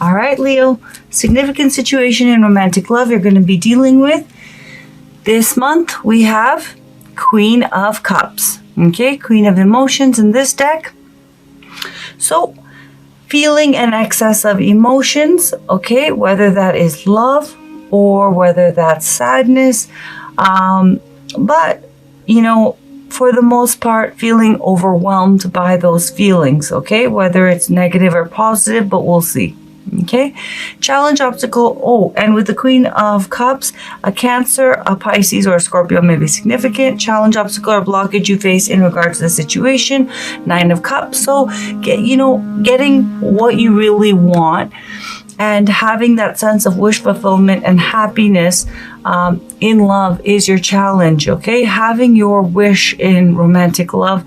All right, Leo, significant situation in romantic love you're going to be dealing with. This month we have Queen of Cups. Okay, Queen of Emotions in this deck. So, feeling an excess of emotions, okay, whether that is love or whether that's sadness. But, for the most part, feeling overwhelmed by those feelings, okay, whether it's negative or positive, but we'll see. Okay, challenge, obstacle. And with the Queen of Cups, a Cancer, a Pisces, or a Scorpio may be significant. Challenge, obstacle, or blockage you face in regards to the situation. 9 of Cups. So, getting what you really want and having that sense of wish fulfillment and happiness in love is your challenge. Okay, having your wish in romantic love.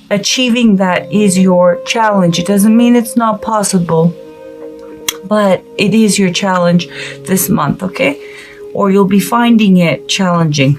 Achieving that is your challenge. It doesn't mean it's not possible, but it is your challenge this month, okay? Or you'll be finding it challenging.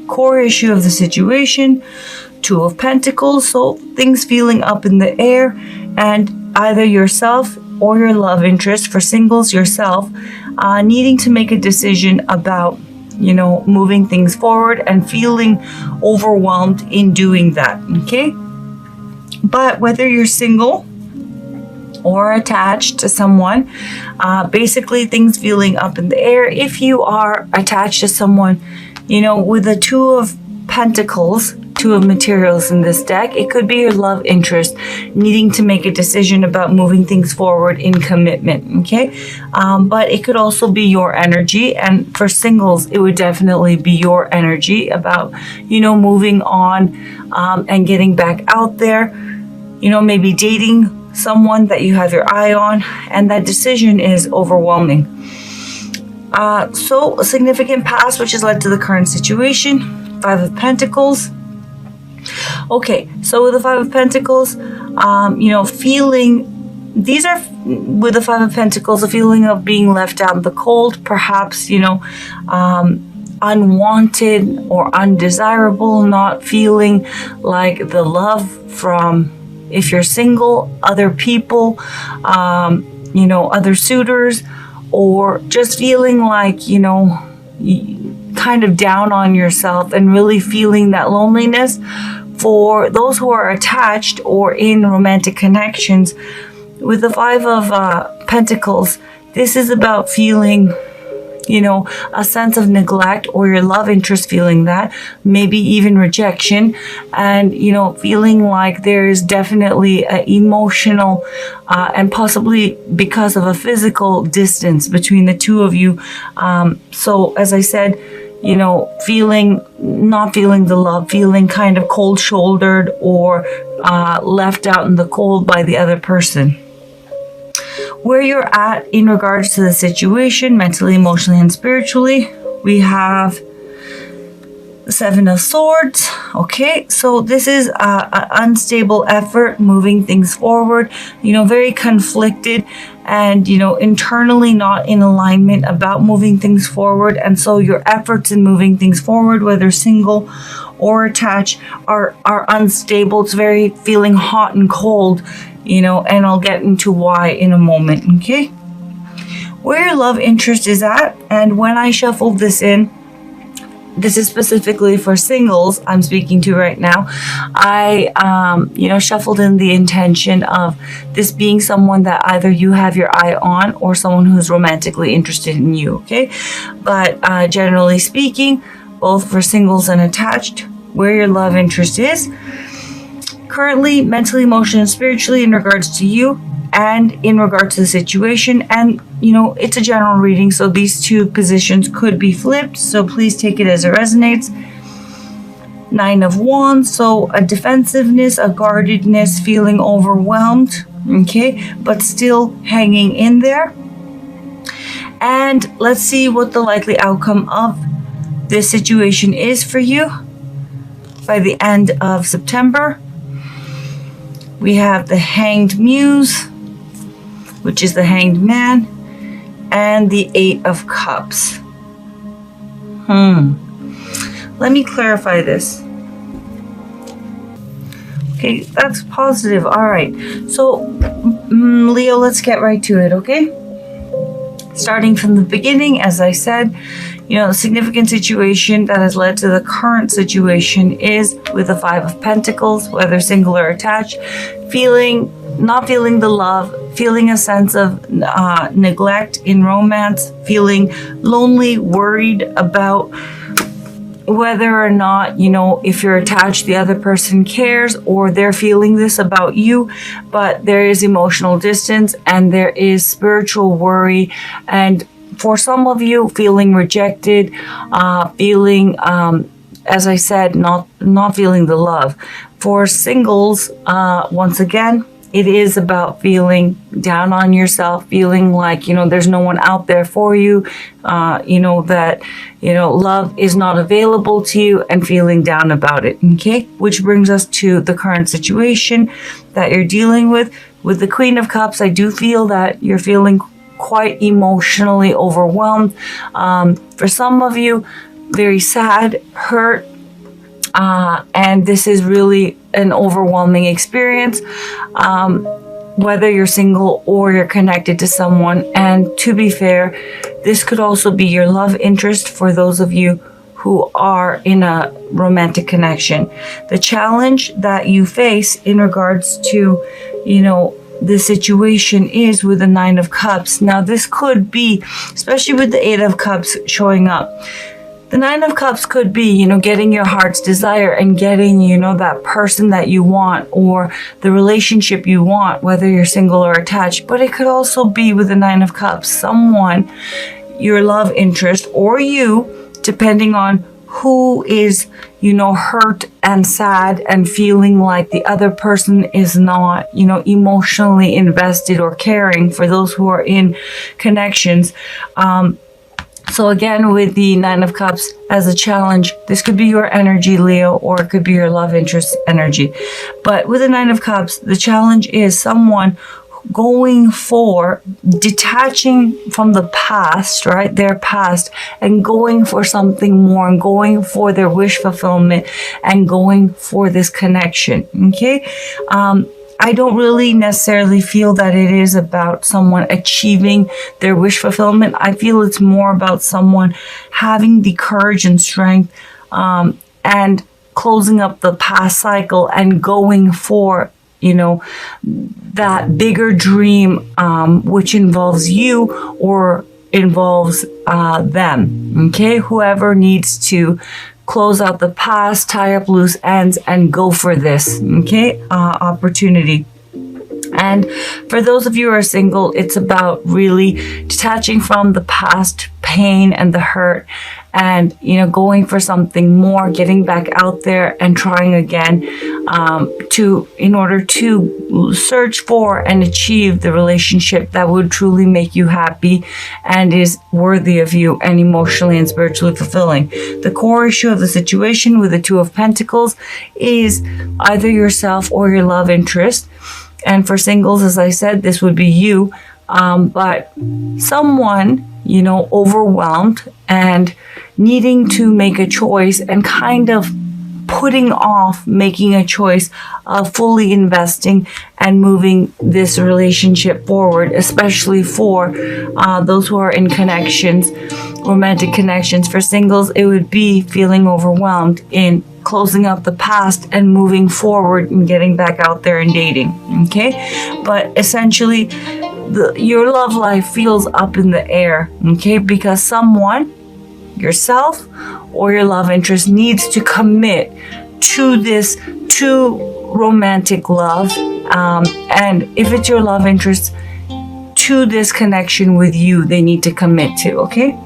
Core issue of the situation, 2 of Pentacles, so things feeling up in the air, and either yourself or your love interest, for singles, yourself, needing to make a decision about moving things forward and feeling overwhelmed in doing that, okay? But whether you're single or attached to someone, basically things feeling up in the air. If you are attached to someone, with the 2 of Pentacles, 2 of materials in this deck, it could be your love interest needing to make a decision about moving things forward in commitment, okay? But it could also be your energy, and for singles, it would definitely be your energy about, moving on and getting back out there, maybe dating someone that you have your eye on, and that decision is overwhelming. So a significant past, which has led to the current situation, 5 of Pentacles. Okay, so with the 5 of Pentacles, these are, with the 5 of Pentacles, a feeling of being left out in the cold, perhaps, unwanted or undesirable, not feeling like the love from, if you're single, other people, other suitors, or just feeling like, kind of down on yourself and really feeling that loneliness. For those who are attached or in romantic connections, with the 5 of Pentacles, this is about feeling, a sense of neglect, or your love interest feeling that, maybe even rejection, and, feeling like there is definitely an emotional and possibly because of a physical distance between the 2 of you. So as I said, not feeling the love, feeling kind of cold-shouldered or left out in the cold by the other person. Where you're at in regards to the situation, mentally, emotionally, and spiritually, we have the 7 of Swords. Okay, so this is an unstable effort, moving things forward, very conflicted and, internally not in alignment about moving things forward. And so your efforts in moving things forward, whether single or attached, are unstable. It's very feeling hot and cold, and I'll get into why in a moment, okay? Where your love interest is at, and when I shuffled this in, this is specifically for singles I'm speaking to right now. I, shuffled in the intention of this being someone that either you have your eye on or someone who's romantically interested in you, okay? But generally speaking, both for singles and attached, where your love interest is currently, mentally, emotionally, and spiritually, in regards to you and in regards to the situation. And it's a general reading, so these 2 positions could be flipped, so please take it as it resonates. 9 of Wands, so a defensiveness, a guardedness, feeling overwhelmed, okay, but still hanging in there. And let's see what the likely outcome of this situation is for you by the end of September. We have the Hanged Muse, which is the Hanged Man, and the 8 of Cups. Let me clarify this. Okay, that's positive. All right. So Leo, let's get right to it, okay? Starting from the beginning, as I said, the significant situation that has led to the current situation is with the Five of Pentacles, whether single or attached, not feeling the love, feeling a sense of neglect in romance, feeling lonely, worried about whether or not, if you're attached, the other person cares or they're feeling this about you, but there is emotional distance and there is spiritual worry. And for some of you, feeling rejected, feeling, as I said, not feeling the love. For singles, once again, it is about feeling down on yourself, feeling like, there's no one out there for you, that, love is not available to you and feeling down about it. Okay. Which brings us to the current situation that you're dealing with. With the Queen of Cups, I do feel that you're feeling quite emotionally overwhelmed. For some of you, very sad, hurt, and this is really an overwhelming experience, whether you're single or you're connected to someone. And to be fair, this could also be your love interest for those of you who are in a romantic connection. The challenge that you face in regards to, the situation is with the Nine of Cups. Now, this could be, especially with the Eight of Cups showing up, the Nine of Cups could be, getting your heart's desire and getting, that person that you want or the relationship you want, whether you're single or attached. But it could also be with the Nine of Cups, someone, your love interest, or you, depending on who is, hurt and sad and feeling like the other person is not, emotionally invested or caring for those who are in connections. So again, with the Nine of Cups as a challenge, this could be your energy, Leo, or it could be your love interest energy. But with the Nine of Cups, the challenge is someone going for detaching from the past, right? Their past, and going for something more and going for their wish fulfillment and going for this connection. Okay. I don't really necessarily feel that it is about someone achieving their wish fulfillment. I feel it's more about someone having the courage and strength and closing up the past cycle and going for, that bigger dream, which involves you or involves them. Okay, whoever needs to close out the past, tie up loose ends, and go for this, opportunity. And for those of you who are single, it's about really detaching from the past pain and the hurt and, going for something more, getting back out there and trying again, in order to search for and achieve the relationship that would truly make you happy and is worthy of you and emotionally and spiritually fulfilling. The core issue of the situation with the Two of Pentacles is either yourself or your love interest. And for singles, as I said, this would be you, but someone, overwhelmed and needing to make a choice and kind of putting off making a choice of fully investing and moving this relationship forward, especially for those who are in connections, romantic connections. For singles, it would be feeling overwhelmed in closing up the past and moving forward and getting back out there and dating. Okay, but essentially your love life feels up in the air. Okay, because someone, yourself or your love interest, needs to commit to romantic love, and if it's your love interest, to this connection with you, they need to commit to. Okay,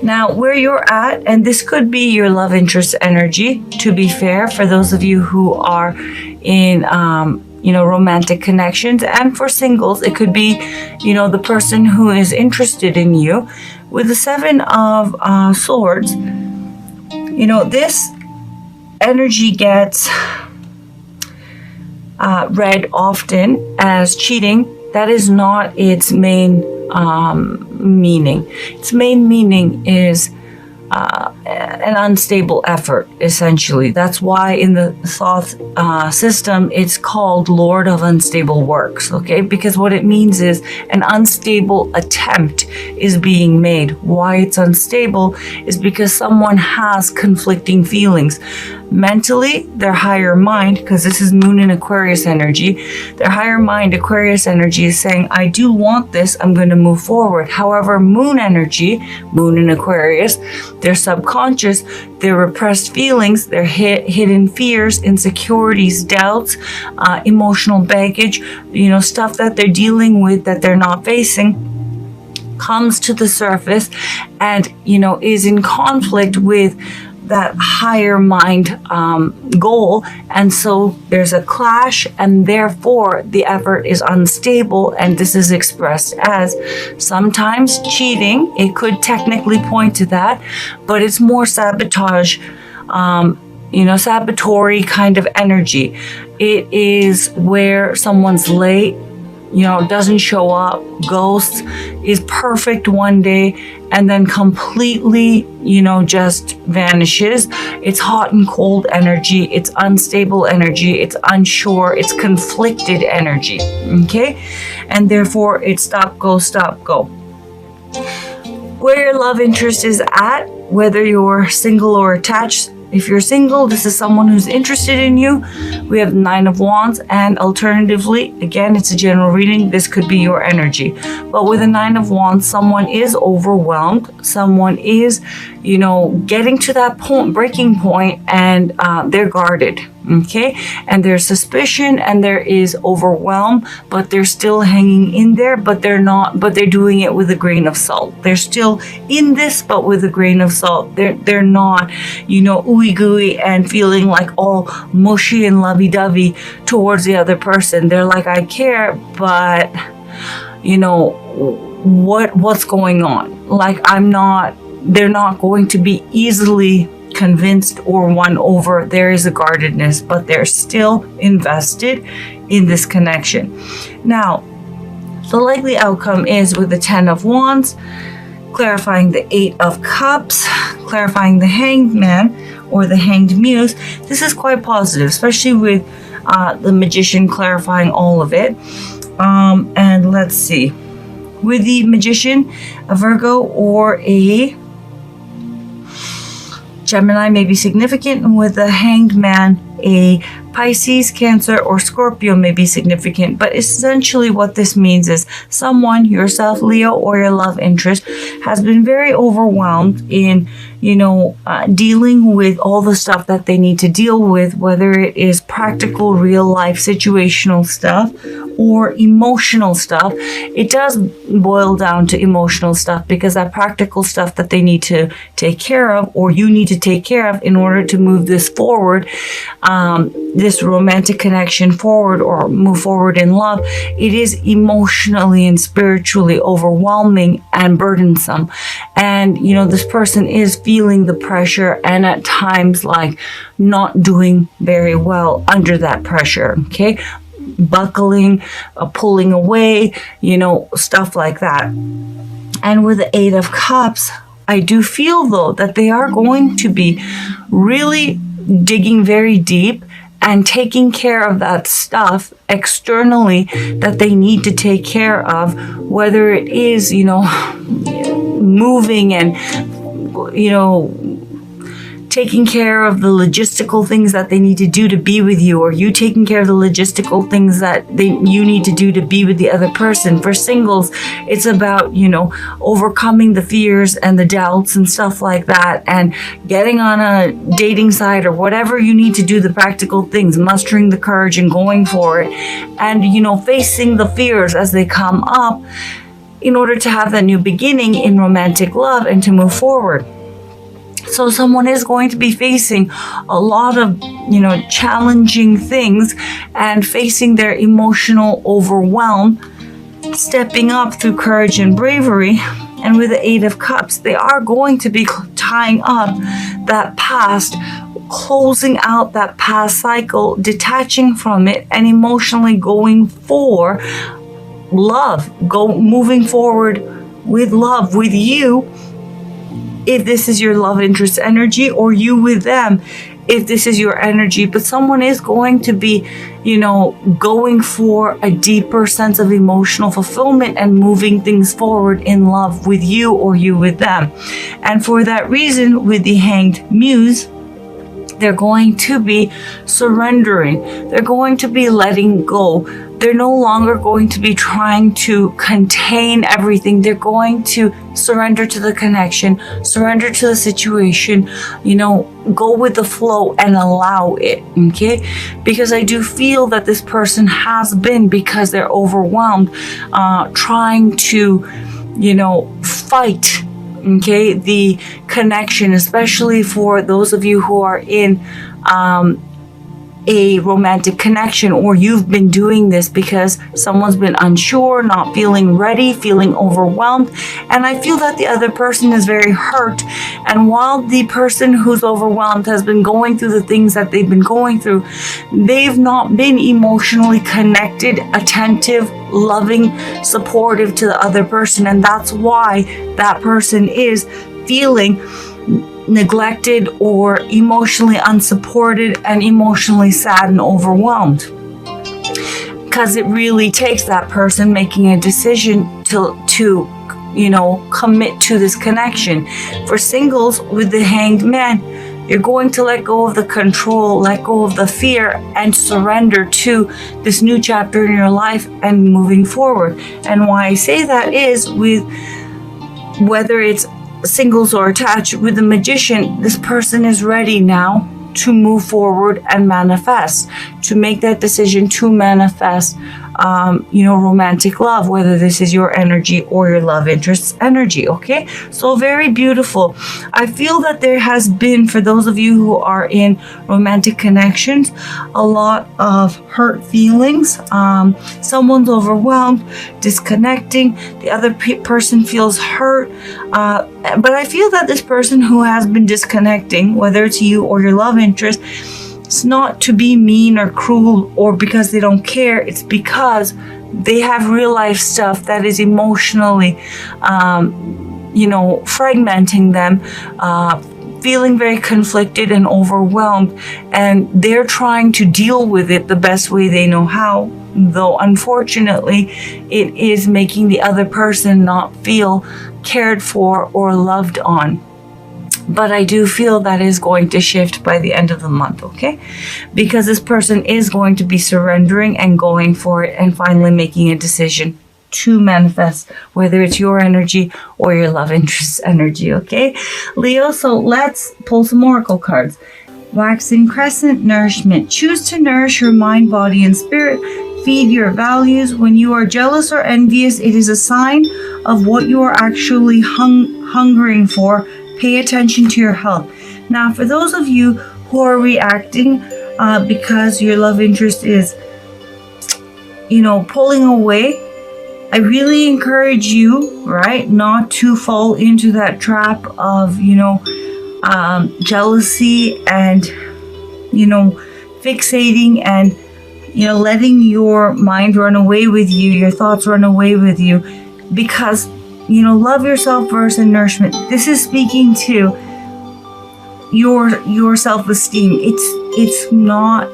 now where you're at, and this could be your love interest energy, to be fair, for those of you who are in romantic connections, and for singles it could be the person who is interested in you. With the Seven of Swords, this energy gets read often as cheating. That is not its main meaning. Its main meaning is an unstable effort, essentially. That's why in the Thoth system, it's called Lord of Unstable Works, okay? Because what it means is an unstable attempt is being made. Why it's unstable is because someone has conflicting feelings. Mentally, their higher mind, because this is Moon in Aquarius energy, their higher mind, Aquarius energy, is saying, I do want this, I'm going to move forward. However, Moon energy, Moon in Aquarius, their subconscious, their repressed feelings, their hidden fears, insecurities, doubts, emotional baggage, stuff that they're dealing with that they're not facing, comes to the surface and, is in conflict with that higher mind goal, and so there's a clash, and therefore the effort is unstable, and this is expressed as sometimes cheating. It could technically point to that, but it's more sabotage, sabotory kind of energy. It is where someone's late, doesn't show up, ghosts, is perfect one day, and then completely, just vanishes. It's hot and cold energy. It's unstable energy. It's unsure. It's conflicted energy. Okay? And therefore, it's stop, go, stop, go. Where your love interest is at, whether you're single or attached. If you're single, this is someone who's interested in you. We have 9 of Wands, and alternatively, again, it's a general reading. This could be your energy. But with a 9 of Wands, someone is overwhelmed. Someone is, getting to that breaking point, and they're guarded. Okay, and there's suspicion and there is overwhelm, but they're still hanging in there, but they're doing it with a grain of salt. They're still in this, but with a grain of salt. They're not, ooey gooey and feeling like all mushy and lovey-dovey towards the other person. They're like, I care, but what's going on? Like, they're not going to be easily convinced or won over. There is a guardedness, but they're still invested in this connection. Now, the likely outcome is with the 10 of Wands, clarifying the 8 of Cups, clarifying the Hanged Man or the Hanged Muse. This is quite positive, especially with the Magician clarifying all of it. And let's see. With the Magician, a Virgo or a Gemini may be significant, and with the Hanged Man, a Pisces, Cancer, or Scorpio may be significant. But essentially what this means is someone, yourself, Leo, or your love interest, has been very overwhelmed in, dealing with all the stuff that they need to deal with, whether it is practical, real life, situational stuff, or emotional stuff. It does boil down to emotional stuff, because that practical stuff that they need to take care of, or you need to take care of in order to move this forward, this romantic connection forward, or move forward in love, it is emotionally and spiritually overwhelming and burdensome. And, this person is feeling the pressure, and at times like not doing very well under that pressure. Okay. Buckling, pulling away, stuff like that. And with the 8 of Cups, I do feel though that they are going to be really digging very deep and taking care of that stuff externally that they need to take care of, whether it is, moving and, taking care of the logistical things that they need to do to be with you, or you taking care of the logistical things that you need to do to be with the other person. For singles, it's about, overcoming the fears and the doubts and stuff like that, and getting on a dating site or whatever you need to do, the practical things, mustering the courage and going for it, and, facing the fears as they come up in order to have that new beginning in romantic love and to move forward. So someone is going to be facing a lot of, challenging things and facing their emotional overwhelm, stepping up through courage and bravery. And with the 8 of Cups, they are going to be tying up that past, closing out that past cycle, detaching from it, and emotionally going for love, moving forward with love, with you, if this is your love interest energy, or you with them if this is your energy. But someone is going to be, going for a deeper sense of emotional fulfillment and moving things forward in love with you, or you with them. And for that reason, with the Hanged Muse, they're going to be surrendering. They're going to be letting go. They're no longer going to be trying to contain everything. They're going to surrender to the connection, surrender to the situation, go with the flow and allow it, okay? Because I do feel that this person has been, because they're overwhelmed, trying to, fight, okay, the connection, especially for those of you who are in a romantic connection, or you've been doing this because someone's been unsure, not feeling ready, feeling overwhelmed. And I feel that the other person is very hurt. And while the person who's overwhelmed has been going through the things that they've been going through, they've not been emotionally connected, attentive, loving, supportive to the other person. And that's why that person is feeling neglected or emotionally unsupported and emotionally sad and overwhelmed, because it really takes that person making a decision to commit to this connection. For singles with the Hanged Man, you're going to let go of the control, let go of the fear, and surrender to this new chapter in your life and moving forward. And why I say that is, with whether it's singles or attached, with the Magician, this person is ready now to move forward and manifest, to make that decision to manifest romantic love, whether this is your energy or your love interest's energy. Okay, so very beautiful. I feel that there has been, for those of you who are in romantic connections, a lot of hurt feelings. Someone's overwhelmed, disconnecting, the other person feels hurt, but I feel that this person who has been disconnecting, whether it's you or your love interest, it's not to be mean or cruel or because they don't care. It's because they have real life stuff that is emotionally, fragmenting them, feeling very conflicted and overwhelmed. And they're trying to deal with it the best way they know how. Though unfortunately, it is making the other person not feel cared for or loved on. But I do feel that is going to shift by the end of the month, okay? Because this person is going to be surrendering and going for it and finally making a decision to manifest, whether it's your energy or your love interest's energy, okay? Leo, so let's pull some oracle cards. Waxing Crescent, nourishment. Choose to nourish your mind, body, and spirit. Feed your values. When you are jealous or envious, it is a sign of what you are actually hungering for. Pay attention to your health. Now, for those of you who are reacting because your love interest is, pulling away, I really encourage you, right, not to fall into that trap of, jealousy and, fixating and, letting your mind run away with you, your thoughts run away with you, because love yourself first and nourishment. This is speaking to your self-esteem. It's not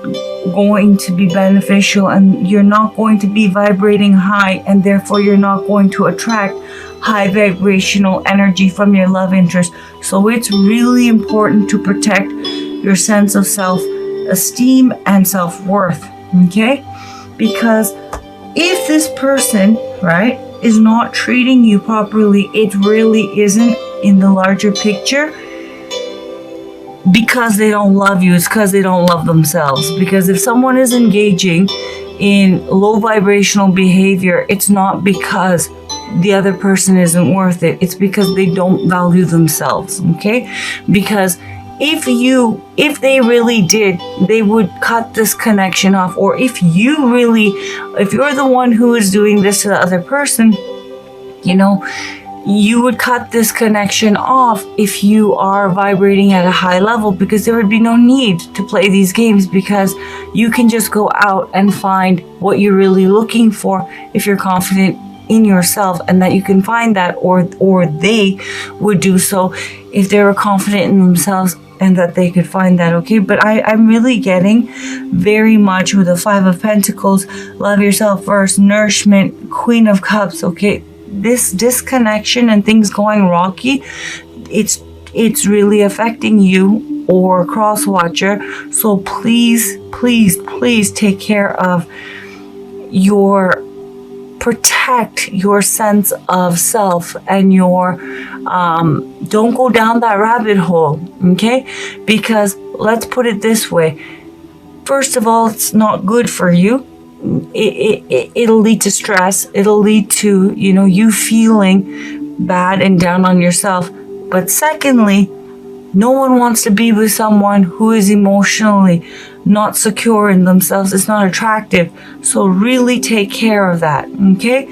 going to be beneficial, and you're not going to be vibrating high, and therefore you're not going to attract high vibrational energy from your love interest. So it's really important to protect your sense of self-esteem and self-worth, okay? Because if this person, right, is not treating you properly, it really isn't in the larger picture because they don't love you. It's because they don't love themselves. Because if someone is engaging in low vibrational behavior, it's not because the other person isn't worth it. It's because they don't value themselves, okay? Because if they really did, they would cut this connection off. Or if you're the one who is doing this to the other person, you would cut this connection off if you are vibrating at a high level, because there would be no need to play these games, because you can just go out and find what you're really looking for if you're confident in yourself, and that you can find that, or they would do so if they were confident in themselves and that they could find that. Okay, but I'm really getting very much with the Five of Pentacles, love yourself first, nourishment, Queen of Cups. Okay, this disconnection and things going rocky, it's really affecting you or cross watcher. So please take care of protect your sense of self, and your don't go down that rabbit hole. Okay, because let's put it this way, first of all, it's not good for you. It'll lead to stress, it'll lead to you feeling bad and down on yourself. But secondly, no one wants to be with someone who is emotionally not secure in themselves. It's not attractive. So really take care of that. Okay,